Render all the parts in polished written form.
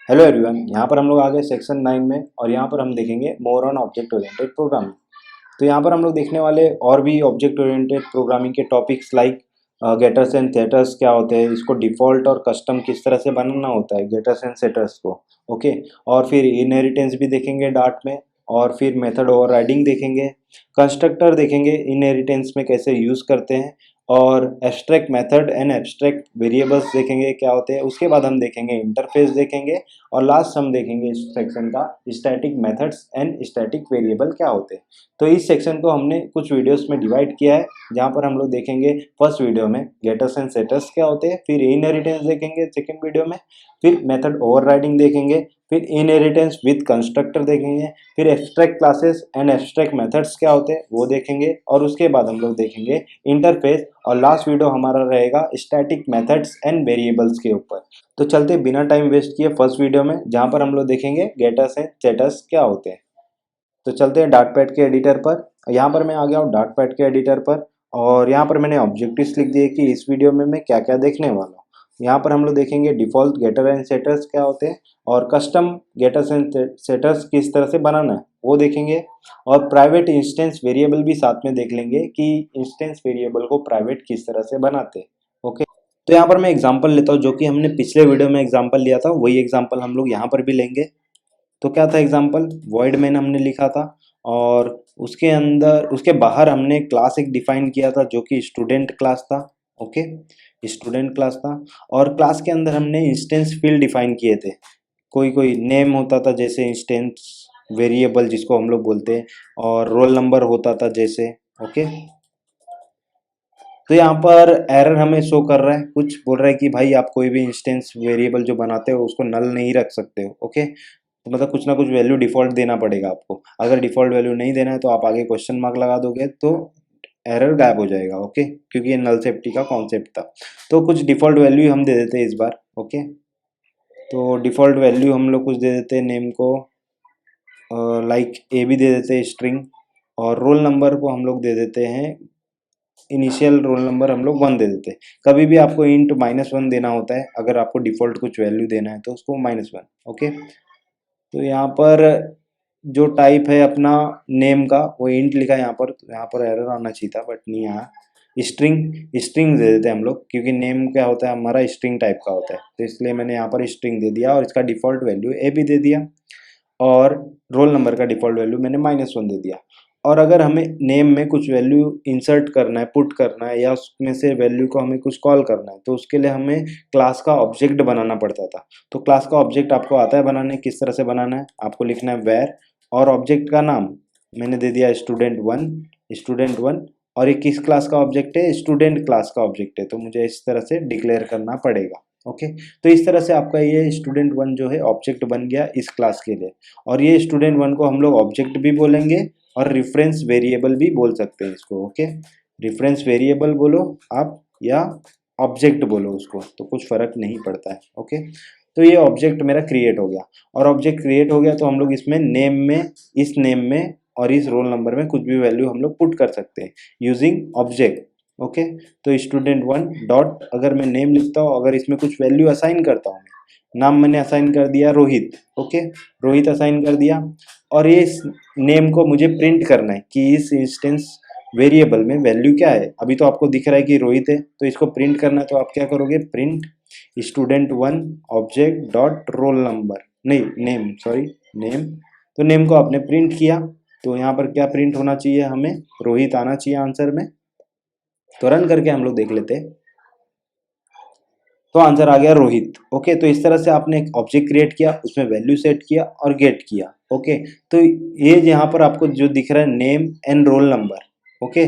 Hello everyone, यहाँ पर हम लोग आ गए सेक्शन 9 में और यहाँ पर हम देखेंगे more on object oriented programming. तो यहाँ पर हम लोग देखने वाले और भी ऑब्जेक्ट ओरिएंटेड प्रोग्रामिंग के topics like getters and setters क्या होते हैं, इसको डिफ़ॉल्ट और कस्टम किस तरह से बनाना होता है गेटर्स एंड सेटर्स को। ओके, और फिर इनहेरिटेंस भी देखेंगे डार्ट में, और फिर मेथड ओवरराइडिंग देखेंगे, कंस्ट्रक्टर देखेंगे इनहेरिटेंस में कैसे यूज़ करते हैं, और abstract method and abstract variables देखेंगे क्या होते हैं। उसके बाद हम देखेंगे इंटरफेस देखेंगे, और लास्ट हम देखेंगे इस सेक्शन का static methods and static variable क्या होते हैं। तो इस सेक्शन को हमने कुछ वीडियोस में डिवाइड किया है, जहाँ पर हम लोग देखेंगे फर्स्ट वीडियो में गेटर्स एंड सेटर्स क्या होते हैं, फिर इनहेरिटेंस देखेंगे सेकंड वीडियो में, फिर मेथड ओवरराइडिंग देखेंगे, फिर इनहेरिटेंस विद कंस्ट्रक्टर देखेंगे, फिर abstract classes and abstract methods क्या होते हैं वो देखेंगे, और उसके बाद हम लोग देखेंगे इंटरफेस, और लास्ट वीडियो हमारा रहेगा स्टैटिक मेथड्स एंड वेरिएबल्स के ऊपर। तो चलते बिना टाइम वेस्ट किए फर्स्ट वीडियो में, जहाँ पर हम लोग देखेंगे गेटर्स एंड सेटर्स क्या होते हैं। तो चलते हैं डार्टपैड के एडिटर पर। यहाँ पर मैं आ गया हूँ डार्टपैड के एडिटर पर, और यहाँ पर मैंने ऑब्जेक्टिव्स लिख दिए कि इस वीडियो में मैं क्या क्या देखने वाला हूँ। यहाँ पर हम लोग देखेंगे डिफ़ॉल्ट गेटर एंड सेटर्स क्या होते हैं, और कस्टम गेटर्स एंड सेटर्स किस तरह से बनाना है वो देखेंगे, और प्राइवेट इंस्टेंस वेरिएबल भी साथ में देख लेंगे कि इंस्टेंस वेरिएबल को प्राइवेट किस तरह से बनाते हैं। ओके, तो यहाँ पर मैं एग्जांपल लेता हूँ, जो कि हमने पिछले वीडियो में एग्जांपल लिया था वही एग्जांपल हम लोग यहाँ पर भी लेंगे। तो क्या था एग्जांपल, वॉइड मैन हमने लिखा था, और उसके अंदर उसके बाहर हमने क्लास एक डिफाइन किया था जो कि स्टूडेंट क्लास था। ओके, स्टूडेंट क्लास था, और क्लास के अंदर हमने इंस्टेंस फील्ड डिफाइन किए थे। कोई कोई नेम होता था जैसे इंस्टेंस वेरिएबल जिसको हम लोग बोलते हैं, और रोल नंबर होता था जैसे। ओके, तो यहाँ पर एरर हमें शो कर रहा है, कुछ बोल रहा है कि भाई आप कोई भी इंस्टेंस वेरिएबल जो बनाते हो उसको नल नहीं रख सकते हो। ओके, तो मतलब कुछ ना कुछ वैल्यू डिफ़ॉल्ट देना पड़ेगा आपको। अगर डिफ़ॉल्ट वैल्यू नहीं देना है तो आप आगे क्वेश्चन मार्क लगा दोगे तो एरर गायब हो जाएगा। ओके, क्योंकि ये नल सेफ्टी का कॉन्सेप्ट था। तो कुछ डिफ़ॉल्ट वैल्यू हम दे देते हैं इस बार। ओके, तो डिफ़ॉल्ट वैल्यू हम लोग कुछ दे देते हैं नेम को, लाइक ए भी दे देते हैं स्ट्रिंग, और रोल नंबर को हम लोग दे देते हैं इनिशियल रोल नंबर हम लोग 1 दे देते हैं। कभी भी आपको इंट -1 देना होता है, अगर आपको डिफ़ॉल्ट कुछ वैल्यू देना है तो उसको -1। ओके, तो यहाँ पर जो टाइप है अपना नेम का वो इंट लिखा है यहाँ पर, तो यहाँ पर एरर आना चाहिए था बट नहीं आया। स्ट्रिंग स्ट्रिंग दे देते हैं हम लोग, क्योंकि नेम क्या होता है हमारा स्ट्रिंग टाइप का होता है, तो इसलिए मैंने यहाँ पर स्ट्रिंग दे दिया, और इसका डिफ़ॉल्ट वैल्यू ए भी दे दिया, और रोल नंबर का डिफ़ॉल्ट वैल्यू मैंने -1 दे दिया। और अगर हमें नेम में कुछ वैल्यू इंसर्ट करना है, पुट करना है, या उसमें से वैल्यू को हमें कुछ कॉल करना है, तो उसके लिए हमें क्लास का ऑब्जेक्ट बनाना पड़ता था। तो क्लास का ऑब्जेक्ट आपको आता है बनाने, किस तरह से बनाना है, आपको लिखना है वेर, और ऑब्जेक्ट का नाम मैंने दे दिया स्टूडेंट 1, और ये किस क्लास का ऑब्जेक्ट है, स्टूडेंट क्लास का ऑब्जेक्ट है, तो मुझे इस तरह से डिक्लेयर करना पड़ेगा। ओके, तो इस तरह से आपका ये स्टूडेंट 1 जो है ऑब्जेक्ट बन गया इस क्लास के लिए, और ये स्टूडेंट 1 को हम लोग ऑब्जेक्ट भी बोलेंगे और रेफरेंस वेरिएबल भी बोल सकते हैं इसको। ओके, रेफरेंस वेरिएबल बोलो आप या ऑब्जेक्ट बोलो उसको, तो कुछ फर्क नहीं पड़ता है। ओके, तो ये ऑब्जेक्ट मेरा क्रिएट हो गया, और ऑब्जेक्ट क्रिएट हो गया तो हम लोग इसमें इस नेम में और इस रोल नंबर में कुछ भी वैल्यू हम लोग पुट कर सकते हैं यूजिंग ऑब्जेक्ट। ओके, तो स्टूडेंट 1 डॉट, अगर मैं नेम लिखता हूँ, अगर इसमें कुछ वैल्यू असाइन करता हूँ, नाम मैंने असाइन कर दिया रोहित। ओके, रोहित असाइन कर दिया, और ये इस नेम को मुझे प्रिंट करना है कि इस इंस्टेंस वेरिएबल में वैल्यू क्या है। अभी तो आपको दिख रहा है कि रोहित है, तो इसको प्रिंट करना है, तो आप क्या करोगे, print student 1 object dot roll number, नहीं नेम, सॉरी नेम। तो नेम को आपने प्रिंट किया, तो यहाँ पर क्या प्रिंट होना चाहिए, हमें रोहित आना चाहिए आंसर में। तो रन करके हम लोग देख लेते हैं, तो आंसर आ गया रोहित। ओके, तो इस तरह से आपने एक ऑब्जेक्ट क्रिएट किया, उसमें वैल्यू सेट किया और गेट किया। ओके, तो ये यहाँ पर आपको जो दिख रहा है name and roll number. Okay,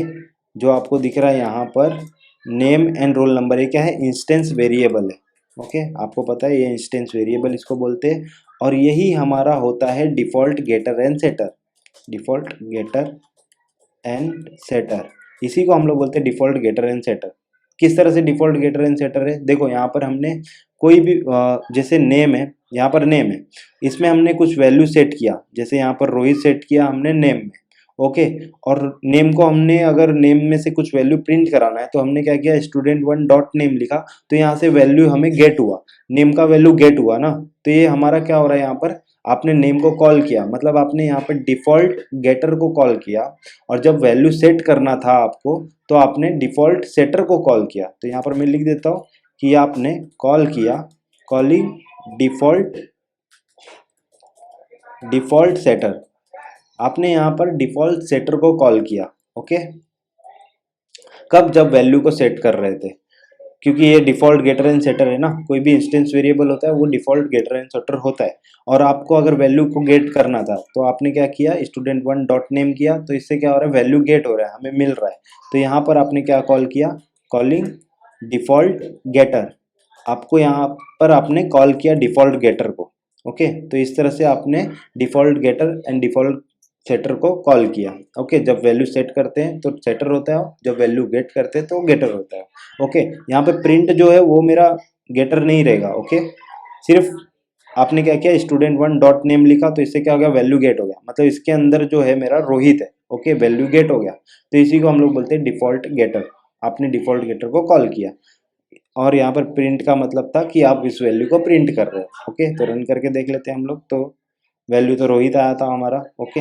जो आपको दिख रहा है यहाँ पर नेम एंड रोल नंबर, ये क्या है, इंस्टेंस वेरिएबल है। ओके, आपको पता है ये इंस्टेंस वेरिएबल इसको बोलते हैं, और यही हमारा होता है default getter and setter. Default getter and setter, इसी को हम लोग बोलते हैं डिफ़ॉल्ट गेटर एंड सेटर। किस तरह से डिफ़ॉल्ट गेटर एंड सेटर है, देखो यहाँ पर हमने कोई भी जैसे नेम है, यहाँ पर नेम है, इसमें हमने कुछ वैल्यू सेट किया, जैसे यहाँ पर रोहित सेट किया हमने नेम में। ओके। और नेम को हमने अगर नेम में से कुछ वैल्यू प्रिंट कराना है तो हमने क्या किया, स्टूडेंट वन डॉट नेम लिखा, तो यहाँ से वैल्यू हमें गेट हुआ, नेम का वैल्यू गेट हुआ ना। तो ये हमारा क्या हो रहा है, यहाँ पर आपने नेम को कॉल किया, मतलब आपने यहाँ पर डिफॉल्ट गेटर को कॉल किया, और जब वैल्यू सेट करना था आपको तो आपने डिफॉल्ट सेटर को कॉल किया। तो यहाँ पर मैं लिख देता हूँ कि आपने कॉल किया, कॉलिंग डिफॉल्ट सेटर, आपने यहाँ पर डिफॉल्ट सेटर को कॉल किया। ओके, कब, जब वैल्यू को सेट कर रहे थे, क्योंकि ये डिफॉल्ट गेटर एंड सेटर है ना, कोई भी इंस्टेंस वेरिएबल होता है वो डिफॉल्ट गेटर एंड सेटर होता है। और आपको अगर वैल्यू को गेट करना था तो आपने क्या किया, स्टूडेंट वन डॉट नेम किया, तो इससे क्या हो रहा है, वैल्यू गेट हो रहा है, हमें मिल रहा है। तो यहाँ पर आपने क्या कॉल किया, कॉलिंग डिफॉल्ट गेटर, आपको यहाँ पर आपने कॉल किया डिफॉल्ट गेटर को। ओके, तो इस तरह से आपने default getter and default setter को कॉल किया। ओके, जब वैल्यू सेट करते हैं तो सेटर होता है, जब वैल्यू गेट करते हैं तो गेटर होता है। ओके, यहाँ पे प्रिंट जो है वो मेरा गेटर नहीं रहेगा। ओके, सिर्फ आपने क्या किया, स्टूडेंट वन डॉट नेम लिखा, तो इससे क्या हो गया, वैल्यू गेट हो गया, मतलब इसके अंदर जो है मेरा रोहित है। ओके, वैल्यू गेट हो गया, तो इसी को हम लोग बोलते हैं डिफॉल्ट गेटर। आपने डिफॉल्ट गेटर को कॉल किया, और यहाँ पर प्रिंट का मतलब था कि आप इस वैल्यू को प्रिंट कर रहे हो। ओके, तो रन करके देख लेते हैं हम लोग, तो वैल्यू तो रोहित आया था हमारा। ओके,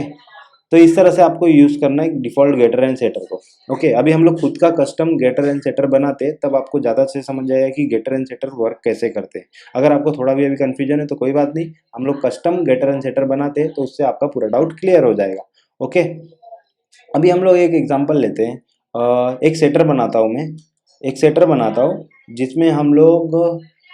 तो इस तरह से आपको यूज करना है डिफॉल्ट गेटर एंड सेटर को। ओके, अभी हम लोग खुद का कस्टम गेटर एंड सेटर बनाते हैं, तब आपको ज़्यादा से समझ जाएगा कि गेटर एंड सेटर वर्क कैसे करते हैं। अगर आपको थोड़ा भी अभी कंफ्यूजन है तो कोई बात नहीं, हम लोग कस्टम गेटर एंड सेटर बनाते हैं, तो उससे आपका पूरा डाउट क्लियर हो जाएगा। ओके, अभी हम लोग एक एग्जाम्पल लेते हैं। एक सेटर बनाता हूँ मैं, एक सेटर बनाता हूँ जिसमें हम लोग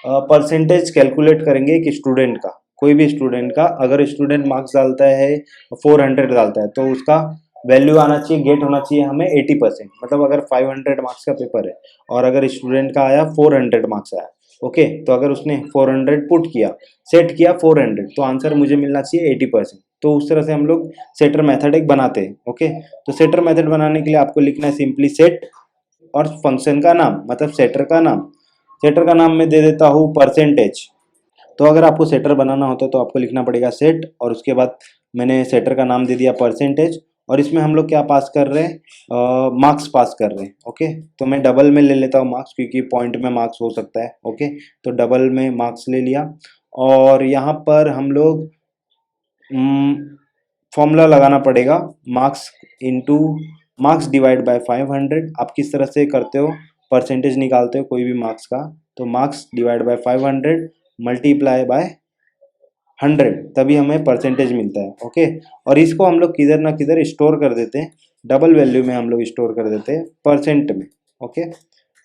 परसेंटेज कैलकुलेट करेंगे एक स्टूडेंट का, कोई भी स्टूडेंट का। अगर स्टूडेंट मार्क्स डालता है 400 डालता है, तो उसका वैल्यू आना चाहिए, गेट होना चाहिए हमें 80%। मतलब अगर 500 मार्क्स का पेपर है और अगर स्टूडेंट का आया 400 मार्क्स आया, ओके, तो अगर उसने 400 पुट किया, सेट किया 400, तो आंसर मुझे मिलना चाहिए 80%। तो उस तरह से हम लोग सेटर मेथड एक बनाते हैं। ओके, तो सेटर मेथड बनाने के लिए आपको लिखना है सिंपली सेट और फंक्शन का नाम, मतलब सेटर का नाम। सेटर का नाम मैं दे देता हूँ परसेंटेज। तो अगर आपको सेटर बनाना होता है तो आपको लिखना पड़ेगा सेट, और उसके बाद मैंने सेटर का नाम दे दिया परसेंटेज, और इसमें हम लोग क्या पास कर रहे हैं, मार्क्स पास कर रहे हैं। ओके, तो मैं डबल में ले लेता हूँ मार्क्स, क्योंकि पॉइंट में मार्क्स हो सकता है। ओके, तो डबल में मार्क्स ले लिया, और यहाँ पर हम लोग फॉर्मूला लगाना पड़ेगा, marks into marks divide by 500। आप किस तरह से करते हो, परसेंटेज निकालते हो कोई भी मार्क्स का, तो marks divide by 500 multiply by 100, तभी हमें परसेंटेज मिलता है। ओके, और इसको हम लोग किधर ना किधर स्टोर कर देते हैं, डबल वैल्यू में हम लोग स्टोर कर देते हैं, परसेंट में। ओके,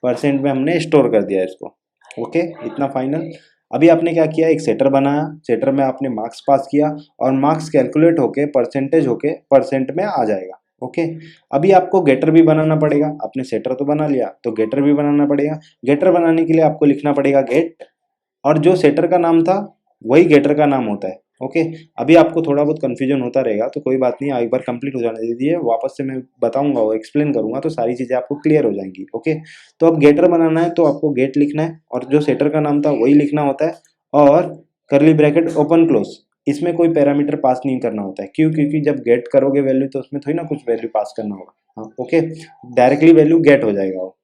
परसेंट में हमने स्टोर कर दिया इसको। ओके, इतना फाइनल। अभी आपने क्या किया, एक सेटर बनाया, सेटर में आपने मार्क्स पास किया, और मार्क्स कैलकुलेट होके परसेंटेज होके परसेंट में आ जाएगा। ओके, अभी आपको गेटर भी बनाना पड़ेगा, आपने सेटर तो बना लिया, तो गेटर भी बनाना पड़ेगा। गेटर बनाने के लिए आपको लिखना पड़ेगा गेट, और जो सेटर का नाम था वही गेटर का नाम होता है। ओके, अभी आपको थोड़ा बहुत कंफ्यूजन होता रहेगा, तो कोई बात नहीं, एक बार कंप्लीट हो जाने दीजिए, वापस से मैं बताऊंगा वो एक्सप्लेन करूंगा, तो सारी चीज़ें आपको क्लियर हो जाएंगी। ओके, तो अब गेटर बनाना है तो आपको गेट लिखना है, और जो सेटर का नाम था वही लिखना होता है, और करली ब्रैकेट ओपन क्लोज, इसमें कोई पैरामीटर पास नहीं करना होता है। क्यों, क्योंकि जब गेट करोगे वैल्यू तो उसमें थोड़ी ना कुछ वैल्यू पास करना होगा। हाँ, ओके, डायरेक्टली वैल्यू गेट हो जाएगा वो।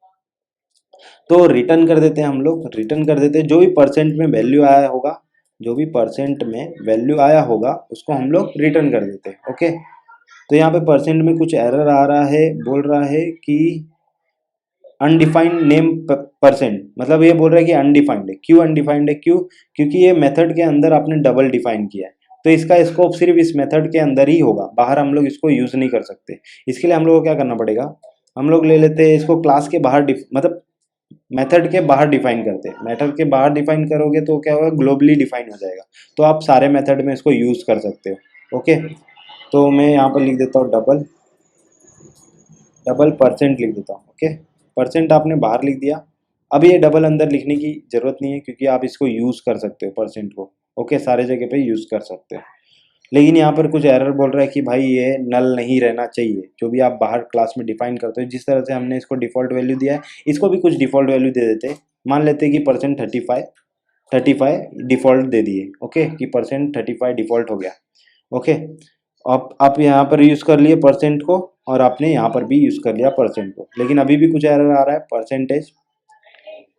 तो रिटर्न कर देते हैं हम लोग, रिटर्न कर देते हैं जो भी परसेंट में वैल्यू आया होगा, जो भी परसेंट में वैल्यू आया होगा उसको हम लोग रिटर्न कर देते हैं। ओके, तो यहाँ पे परसेंट में कुछ एरर आ रहा है, बोल रहा है कि अनडिफाइंड नेम परसेंट, मतलब ये बोल रहा है कि अनडिफाइंड है। क्यों अनडिफाइंड है, क्यों, क्योंकि ये मेथड के अंदर आपने डबल डिफाइन किया है, तो इसका स्कोप सिर्फ इस मेथड के अंदर ही होगा, बाहर हम लोग इसको यूज नहीं कर सकते। इसके लिए हम लोग को क्या करना पड़ेगा, हम लोग ले लेते हैं इसको क्लास के बाहर, मतलब मेथड के बाहर डिफाइन करते हैं। मेथड के बाहर डिफाइन करोगे तो क्या होगा, ग्लोबली डिफाइन हो जाएगा, तो आप सारे मेथड में इसको यूज कर सकते हो। ओके, तो मैं यहाँ पर लिख देता हूँ डबल, डबल परसेंट लिख देता हूँ। ओके, परसेंट आपने बाहर लिख दिया। अब ये डबल अंदर लिखने की जरूरत नहीं है, क्योंकि आप इसको यूज कर सकते हो परसेंट को। ओके, सारे जगह पे यूज कर सकते हो। लेकिन यहाँ पर कुछ एरर बोल रहा है कि भाई ये नल नहीं रहना चाहिए, जो भी आप बाहर क्लास में डिफाइन करते हो। जिस तरह से हमने इसको डिफॉल्ट वैल्यू दिया है, इसको भी कुछ डिफॉल्ट वैल्यू दे देते हैं। मान लेते हैं कि परसेंट 35 डिफॉल्ट दे दिए। ओके, कि परसेंट 35 डिफॉल्ट हो गया। ओके, आप यहाँ पर यूज़ कर लिए परसेंट को और आपने यहाँ पर भी यूज़ कर लिया परसेंट को, लेकिन अभी भी कुछ एरर आ रहा है। परसेंटेज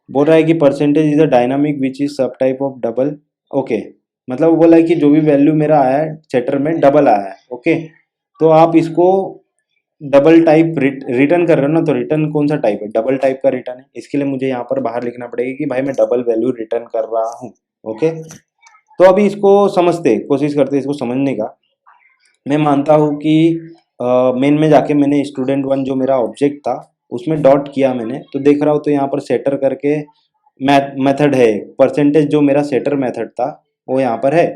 बोल रहा है कि percentage is a dynamic which is सब टाइप ऑफ डबल। ओके, मतलब वो बोला है कि जो भी वैल्यू मेरा आया है सेटर में डबल आया है। ओके, तो आप इसको डबल टाइप रिटर्न कर रहे हो ना, तो रिटर्न कौन सा टाइप है? डबल टाइप का रिटर्न है। इसके लिए मुझे यहाँ पर बाहर लिखना पड़ेगा कि भाई मैं डबल वैल्यू रिटर्न कर रहा हूँ। ओके, तो अभी इसको समझते, कोशिश करते इसको समझने का। मैं मानता हूँ कि मेन में जाके मैंने स्टूडेंट वन जो मेरा ऑब्जेक्ट था उसमें डॉट किया मैंने, तो देख रहा हूँ तो यहाँ पर सेटर करके मेथड है। परसेंटेज जो मेरा सेटर मेथड था वो यहाँ पर है।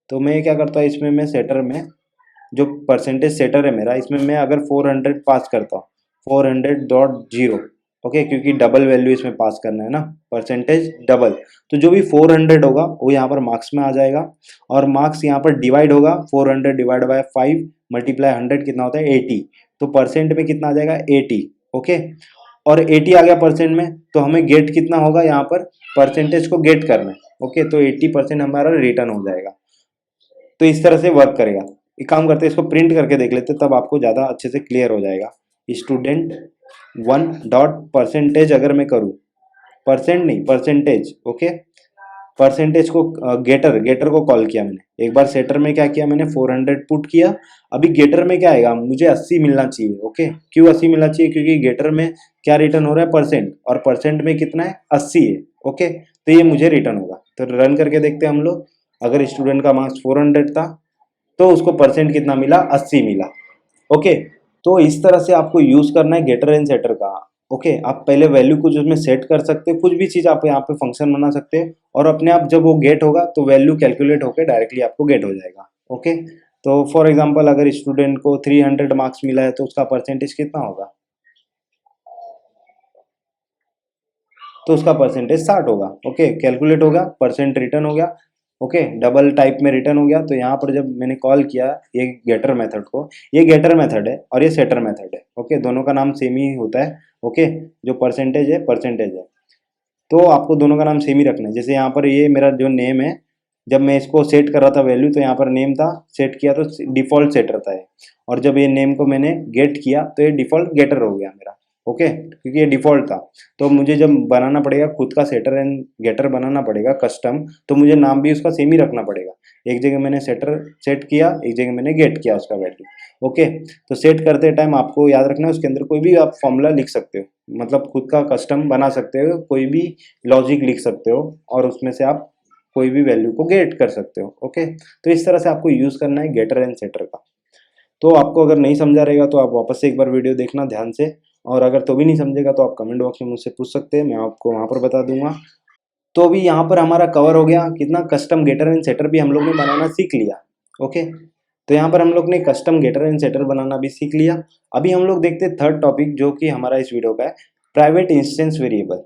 तो मैं क्या करता हूँ, इसमें मैं सेटर में जो परसेंटेज सेटर है मेरा, इसमें मैं अगर 400 पास करता हूँ, 400.0, ओके, क्योंकि डबल वैल्यू इसमें पास करना है ना, परसेंटेज डबल, तो जो भी 400 होगा वो यहाँ पर मार्क्स में आ जाएगा। और मार्क्स यहाँ पर डिवाइड होगा, 400 डिवाइड बाय 5 मल्टीप्लाई 100 कितना होता है 80, तो परसेंट में कितना आ जाएगा 80। ओके, और 80 आ गया परसेंट में, तो हमें गेट कितना होगा, यहाँ पर परसेंटेज को गेट करना है। ओके, तो 80% हमारा रिटर्न हो जाएगा। तो इस तरह से वर्क करेगा। एक काम करते हैं, इसको प्रिंट करके देख लेते हैं, तब आपको ज़्यादा अच्छे से क्लियर हो जाएगा। स्टूडेंट वन डॉट परसेंटेज अगर मैं करूँ, परसेंट नहीं परसेंटेज, ओके, परसेंटेज को गेटर गेटर को कॉल किया मैंने। एक बार सेटर में क्या किया मैंने, 400 पुट किया। अभी गेटर में क्या आएगा, मुझे 80 मिलना चाहिए। ओके, क्यों 80 मिलना चाहिए? क्योंकि गेटर में क्या रिटर्न हो रहा है, परसेंट, और परसेंट में कितना है 80 है। ओके, तो ये मुझे रिटर्न होगा। तो रन करके देखते हैं हम लोग। अगर स्टूडेंट का मार्क्स 400 था तो उसको परसेंट कितना मिला, 80 मिला। ओके, तो इस तरह से आपको यूज करना है गेटर एंड सेटर का। ओके, आप पहले वैल्यू कुछ उसमें सेट कर सकते हो, कुछ भी चीज आप यहाँ पे फंक्शन बना सकते हो, और अपने आप जब वो गेट होगा तो वैल्यू कैलकुलेट होकर डायरेक्टली आपको गेट हो जाएगा। ओके, तो फॉर एग्जांपल अगर स्टूडेंट को 300 मार्क्स मिला है तो उसका परसेंटेज कितना होगा, तो उसका परसेंटेज 60 होगा। ओके, कैलकुलेट होगा, परसेंट रिटर्न हो गया। ओके, डबल टाइप में रिटर्न हो गया। तो यहाँ पर जब मैंने कॉल किया ये गेटर मेथड को, ये गेटर मेथड है और ये सेटर मेथड है। ओके, दोनों का नाम सेम ही होता है। ओके, जो परसेंटेज है परसेंटेज है, तो आपको दोनों का नाम सेम ही रखना है। जैसे यहाँ पर ये मेरा जो नेम है, जब मैं इसको सेट कर रहा था वैल्यू, तो यहाँ पर नेम था, सेट किया तो डिफॉल्ट सेटर था ये, और जब ये नेम को मैंने गेट किया तो ये डिफॉल्ट गेटर हो गया मेरा। ओके, क्योंकि ये डिफॉल्ट था। तो मुझे जब बनाना पड़ेगा खुद का सेटर एंड गेटर बनाना पड़ेगा कस्टम, तो मुझे नाम भी उसका सेम ही रखना पड़ेगा। एक जगह मैंने सेटर सेट किया, एक जगह मैंने गेट किया उसका वैल्यू। ओके, तो सेट करते टाइम आपको याद रखना है उसके अंदर कोई भी आप फॉर्मूला लिख सकते हो, मतलब खुद का कस्टम बना सकते हो, कोई भी लॉजिक लिख सकते हो, और उसमें से आप कोई भी वैल्यू को गेट कर सकते हो। ओके, तो इस तरह से आपको यूज करना है गेटर एंड सेटर का। तो आपको अगर नहीं समझा रहेगा तो आप वापस से एक बार वीडियो देखना ध्यान से, और अगर तो भी नहीं समझेगा तो आप कमेंट बॉक्स में मुझसे पूछ सकते हैं, मैं आपको वहां पर बता दूंगा। तो अभी यहाँ पर हमारा कवर हो गया कितना, कस्टम गेटर एंड सेटर भी हम लोग ने बनाना सीख लिया। ओके, तो यहाँ पर हम लोग ने कस्टम गेटर एंड सेटर बनाना भी सीख लिया। अभी हम लोग देखते हैं थर्ड टॉपिक जो कि हमारा इस वीडियो का है, प्राइवेट इंस्टेंस वेरिएबल।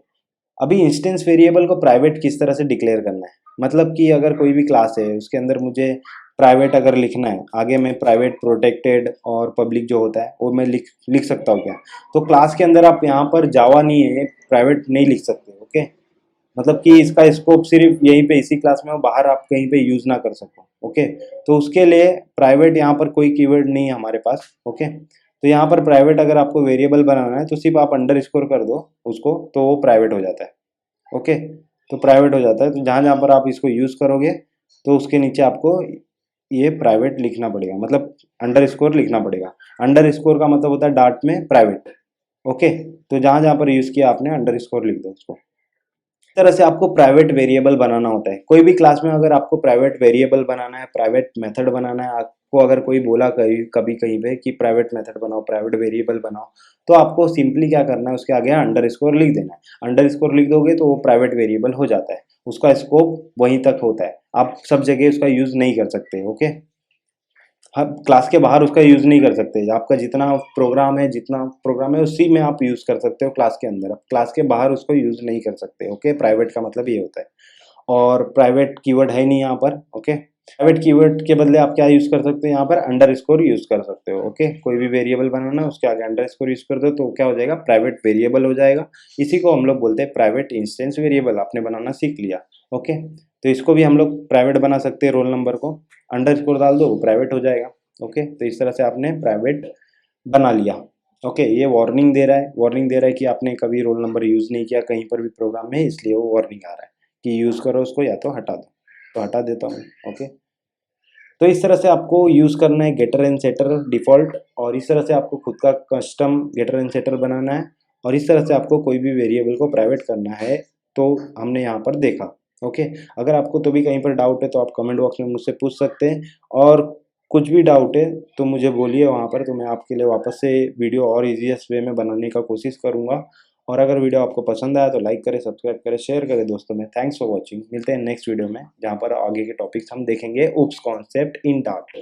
अभी इंस्टेंस वेरिएबल को प्राइवेट किस तरह से डिक्लेयर करना है, मतलब कि अगर कोई भी क्लास है उसके अंदर मुझे प्राइवेट अगर लिखना है, आगे मैं प्राइवेट प्रोटेक्टेड और पब्लिक जो होता है वो मैं लिख लिख सकता हूँ क्या? तो क्लास के अंदर आप यहाँ पर जावा नहीं है, प्राइवेट नहीं लिख सकते। ओके, मतलब कि इसका स्कोप सिर्फ यहीं पे इसी क्लास में हो, बाहर आप कहीं पे यूज ना कर सको। ओके, तो उसके लिए प्राइवेट यहाँ पर कोई कीवर्ड नहीं है हमारे पास। ओके, तो यहाँ पर प्राइवेट अगर आपको वेरिएबल बनाना है तो सिर्फ आप अंडर स्कोर कर दो उसको, तो वो प्राइवेट हो जाता है। ओके, तो प्राइवेट हो जाता है। तो जहाँ जहाँ पर आप इसको यूज करोगे तो उसके नीचे आपको ये प्राइवेट लिखना पड़ेगा, मतलब अंडर स्कोर लिखना पड़ेगा। अंडर स्कोर का मतलब होता है डार्ट में प्राइवेट। ओके, तो जहाँ जहाँ पर यूज किया आपने अंडर स्कोर लिख दो उसको। इस तरह से आपको प्राइवेट वेरिएबल बनाना होता है। कोई भी क्लास में अगर आपको प्राइवेट वेरिएबल बनाना है, प्राइवेट मेथड बनाना है, आपको अगर कोई बोला कभी कहीं पे कि प्राइवेट मेथड बनाओ, प्राइवेट वेरिएबल बनाओ, तो आपको सिंपली क्या करना है, उसके आगे अंडर स्कोर लिख देना है। अंडर स्कोर लिख दोगे तो वो प्राइवेट वेरिएबल हो जाता है, उसका स्कोप वहीं तक होता है, आप सब जगह उसका यूज नहीं कर सकते। ओके, हाँ, क्लास के बाहर उसका यूज नहीं कर सकते। आपका जितना प्रोग्राम है उसी में आप यूज कर सकते हो क्लास के अंदर, आप क्लास के बाहर उसको यूज नहीं कर सकते। ओके, प्राइवेट का मतलब ये होता है। और प्राइवेट कीवर्ड है नहीं यहाँ पर। ओके, प्राइवेट कीवर्ड के बदले आप क्या यूज कर सकते हो, यहाँ पर अंडर स्कोर यूज कर सकते हो। ओके, कोई भी वेरिएबल बनाना है उसके आगे अंडर स्कोर यूज कर दो तो क्या हो जाएगा, प्राइवेट वेरिएबल हो जाएगा। इसी को हम लोग बोलते हैं प्राइवेट इंस्टेंस वेरिएबल। आपने बनाना सीख लिया। ओके, तो इसको भी हम लोग प्राइवेट बना सकते हैं, रोल नंबर को अंडर स्कोर डाल दो प्राइवेट हो जाएगा। ओके, तो इस तरह से आपने प्राइवेट बना लिया। ओके, ये वार्निंग दे रहा है, वार्निंग दे रहा है कि आपने कभी रोल नंबर यूज़ नहीं किया कहीं पर भी प्रोग्राम में, इसलिए वो वार्निंग आ रहा है कि यूज़ करो उसको या तो हटा दो। तो हटा देता हूँ। ओके, तो इस तरह से आपको यूज़ करना है गेटर एंड सेटर डिफ़ॉल्ट, और इस तरह से आपको खुद का कस्टम गेटर एंड सेटर बनाना है, और इस तरह से आपको कोई भी वेरिएबल को प्राइवेट करना है। तो हमने यहाँ पर देखा। ओके, अगर आपको तो भी कहीं पर डाउट है तो आप कमेंट बॉक्स में मुझसे पूछ सकते हैं, और कुछ भी डाउट है तो मुझे बोलिए वहाँ पर, तो मैं आपके लिए वापस से वीडियो और ईज़ीएस्ट वे में बनाने का कोशिश करूँगा। और अगर वीडियो आपको पसंद आया तो लाइक करें, सब्सक्राइब करें, शेयर करें दोस्तों में। Thanks for watching. मिलते हैं नेक्स्ट वीडियो में, जहाँ पर आगे के टॉपिक्स हम देखेंगे, ऊप्स कॉन्सेप्ट इन डार्ट।